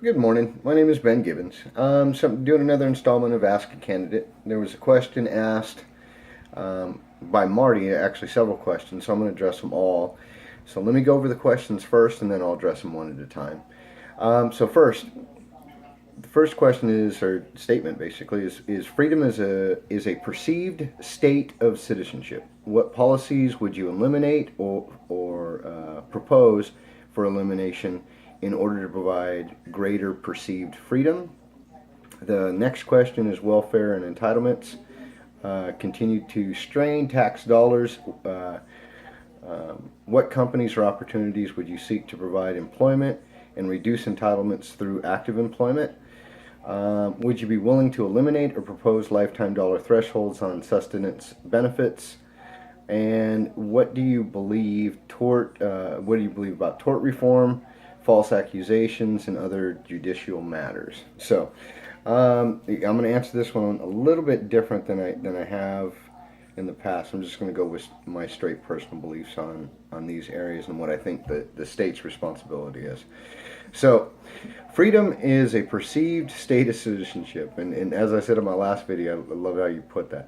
Good morning. My name is Ben Gibbins. So I'm doing another installment of Ask a Candidate. There was a question asked by Marty, actually several questions, so I'm going to address them all. So let me go over the questions first, and then I'll address them one at a time. The first question is, or statement basically, is freedom is a perceived state of citizenship. What policies would you eliminate or propose for elimination in order to provide greater perceived freedom? The next question is welfare and entitlements. Continue to strain tax dollars. What companies or opportunities would you seek to provide employment and reduce entitlements through active employment? Would you be willing to eliminate or propose lifetime dollar thresholds on sustenance benefits? And what do you believe what do you believe about tort reform, false accusations, and other judicial matters? So, I'm going to answer this one a little bit different than I have in the past. I'm just going to go with my straight personal beliefs on these areas and what I think the state's responsibility is. So, freedom is a perceived state of citizenship, and as I said in my last video, I love how you put that.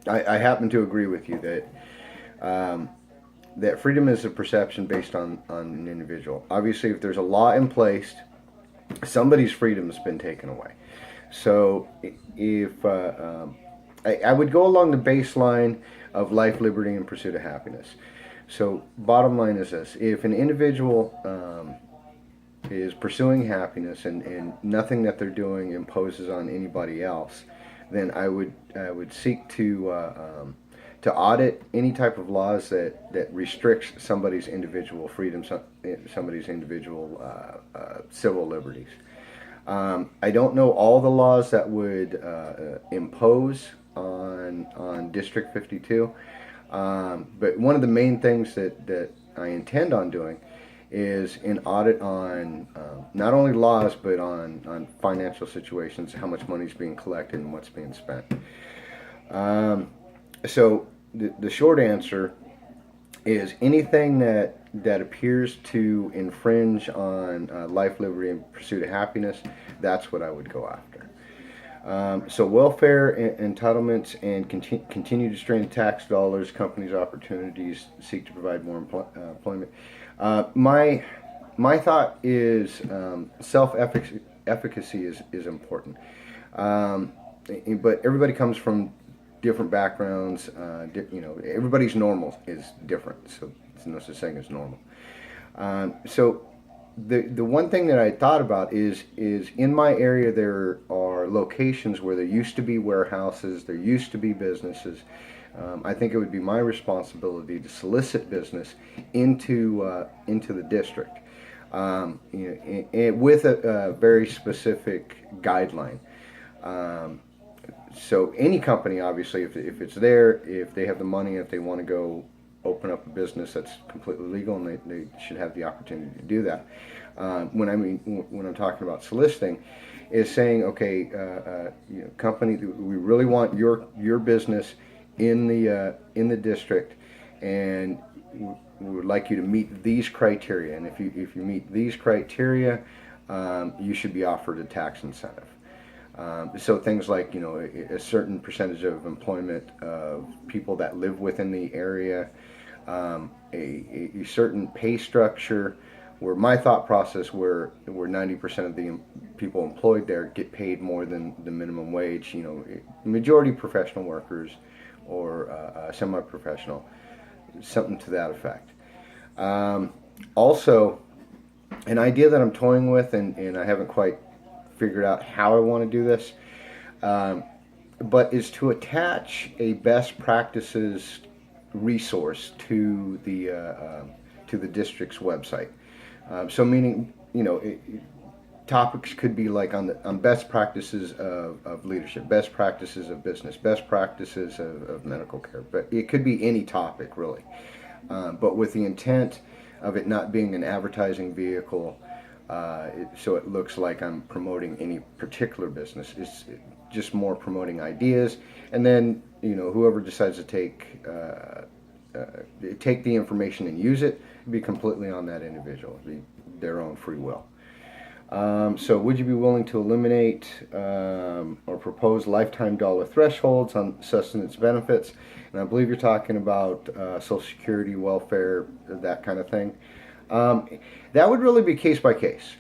I happen to agree with you that freedom is a perception based on an individual. Obviously, if there's a law in place, somebody's freedom has been taken away. So, if I would go along the baseline of life, liberty, and pursuit of happiness. So, bottom line is this: if an individual is pursuing happiness and nothing that they're doing imposes on anybody else, then I would seek to audit any type of laws that restricts somebody's individual freedom, somebody's individual civil liberties. I don't know all the laws that would impose on District 52, but one of the main things that I intend on doing is an audit on not only laws but on financial situations, how much money is being collected and what's being spent. So the short answer is anything that appears to infringe on life, liberty, and pursuit of happiness, that's what I would go after. So welfare entitlements and continue to strain tax dollars, companies' opportunities, seek to provide more employment. My thought is self-efficacy is important, but everybody comes from different backgrounds. Everybody's normal is different, so there's no such thing as normal. So the one thing that I thought about is in my area there are locations where there used to be warehouses, there used to be businesses. I think it would be my responsibility to solicit business into the district, with a very specific guideline. So any company, obviously, if it's there, if they have the money, if they want to go open up a business that's completely legal, and they should have the opportunity to do that. When I'm talking about soliciting, is saying, okay, company, we really want your business in the district, and we would like you to meet these criteria. And if you meet these criteria, you should be offered a tax incentive. So things like, a certain percentage of employment of people that live within the area, a certain pay structure, where my thought process where 90% of the people employed there get paid more than the minimum wage, majority professional workers or semi-professional, something to that effect. Also, an idea that I'm toying with, and I haven't quite figured out how I want to do this, but is to attach a best practices resource to the district's website. So meaning, topics could be like on best practices of leadership, best practices of business, best practices of medical care, but it could be any topic really, but with the intent of it not being an advertising vehicle, so it looks like I'm promoting any particular business. It's just more promoting ideas, and then whoever decides to take the information and use it, be completely on that individual, be their own free will. So would you be willing to eliminate or propose lifetime dollar thresholds on sustenance benefits? And I believe you're talking about Social Security, welfare, that kind of thing. That would really be case by case.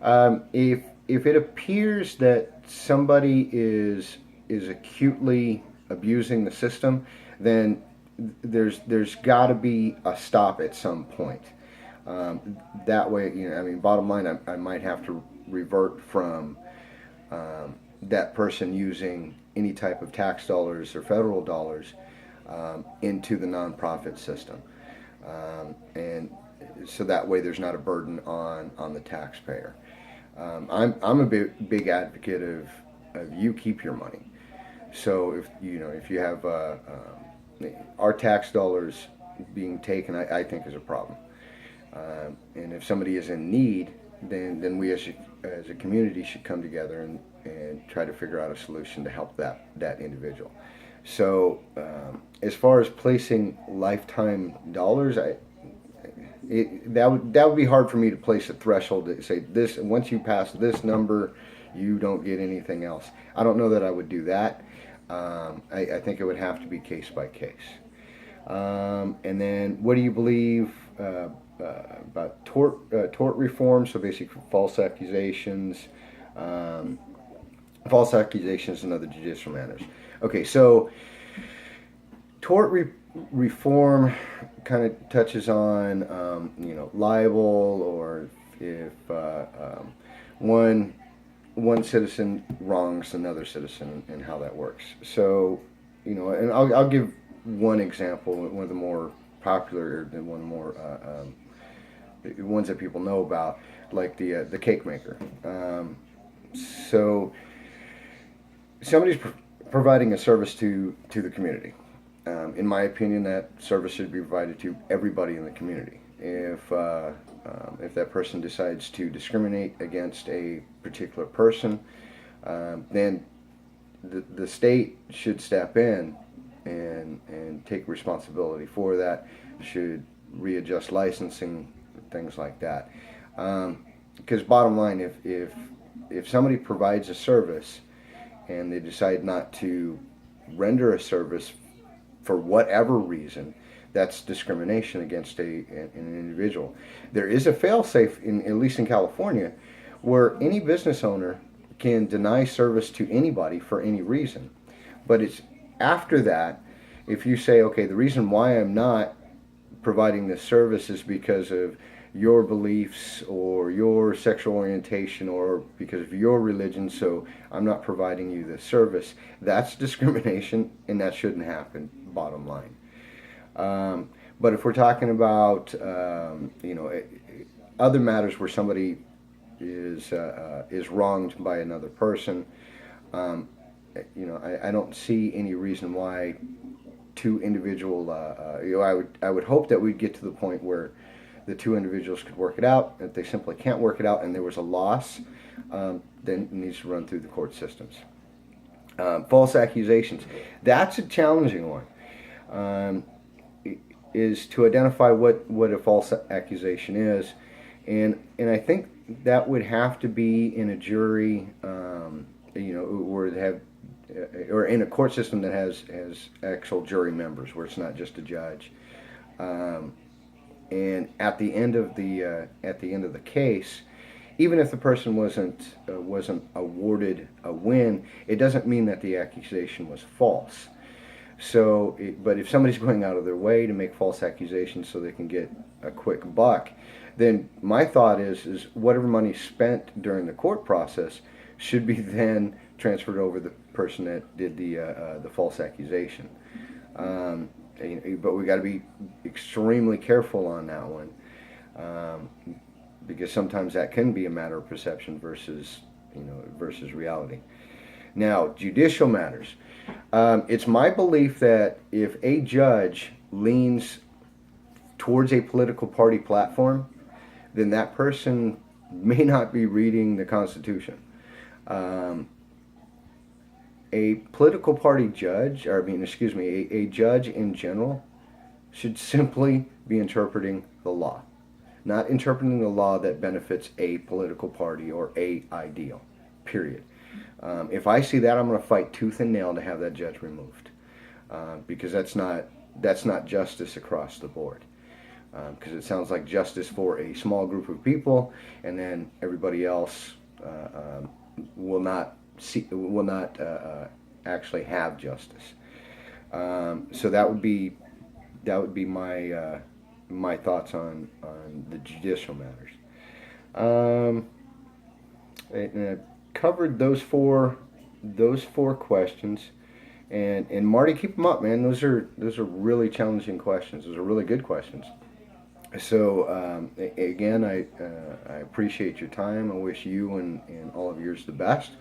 If it appears that somebody is acutely abusing the system, then there's got to be a stop at some point. That way, I mean, bottom line, I might have to revert from that person using any type of tax dollars or federal dollars into the nonprofit system, and so that way there's not a burden on the taxpayer. I'm a big advocate of you keep your money. So if you have our tax dollars being taken, I think is a problem. And if somebody is in need, then we as a community should come together and try to figure out a solution to help that individual. So as far as placing lifetime dollars, that would be hard for me to place a threshold to say this. Once you pass this number, you don't get anything else. I don't know that I would do that. I think it would have to be case by case. And then, what do you believe about tort reform? So basically, false accusations and other judicial matters. Okay, so tort reform kind of touches on libel, or if one citizen wrongs another citizen, and how that works. So and I'll give one example, one of the more popular, and one of the more ones that people know about, like the cake maker. So somebody's providing a service to the community. In my opinion, that service should be provided to everybody in the community. If that person decides to discriminate against a particular person, then the state should step in and take responsibility for that. Should readjust licensing, things like that. Because bottom line, if somebody provides a service and they decide not to render a service for whatever reason, that's discrimination against an individual. There is a fail-safe, at least in California, where any business owner can deny service to anybody for any reason. But it's after that, if you say, okay, the reason why I'm not providing this service is because of your beliefs or your sexual orientation or because of your religion, so I'm not providing you this service, that's discrimination, and that shouldn't happen, bottom line. But if we're talking about other matters where somebody is wronged by another person, I don't see any reason why two individual. I would hope that we'd get to the point where the two individuals could work it out. If they simply can't work it out and there was a loss, then it needs to run through the court systems. False accusations. That's a challenging one. Is to identify what a false accusation is, and I think that would have to be in a jury, where they have, or in a court system that has actual jury members, where it's not just a judge. And at the end of the case, even if the person wasn't awarded a win, it doesn't mean that the accusation was false. So, but if somebody's going out of their way to make false accusations so they can get a quick buck, then my thought is whatever money spent during the court process should be then transferred over the person that did the false accusation. But we got to be extremely careful on that one, because sometimes that can be a matter of perception versus reality. Now, judicial matters. It's my belief that if a judge leans towards a political party platform, then that person may not be reading the Constitution. A political party judge, a judge in general, should simply be interpreting the law. not interpreting the law that benefits a political party or a ideal, period. If I see that, I'm going to fight tooth and nail to have that judge removed, because that's not justice across the board. Because it sounds like justice for a small group of people, and then everybody else will not actually have justice. So that would be my thoughts on the judicial matters. And I covered those four questions, and Marty, keep them up, man. Those are really challenging questions. Those are really good questions. So again, I appreciate your time. I wish you and all of yours the best.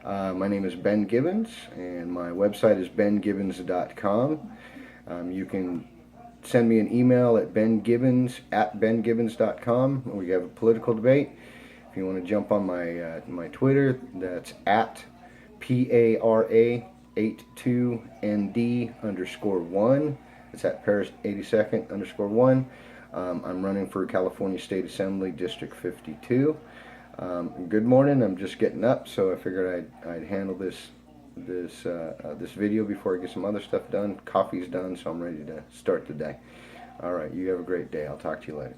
My name is Ben Gibbins, and my website is bengibbons.com. You can send me an email at bengibbons@bengibbons.com. We have a political debate. If you want to jump on my Twitter, that's at PARA82ND_1. It's at Paris 82nd_1. I'm running for California State Assembly District 52. Good morning. I'm just getting up, so I figured I'd handle this video before I get some other stuff done. Coffee's done, so I'm ready to start the day. All right, you have a great day. I'll talk to you later.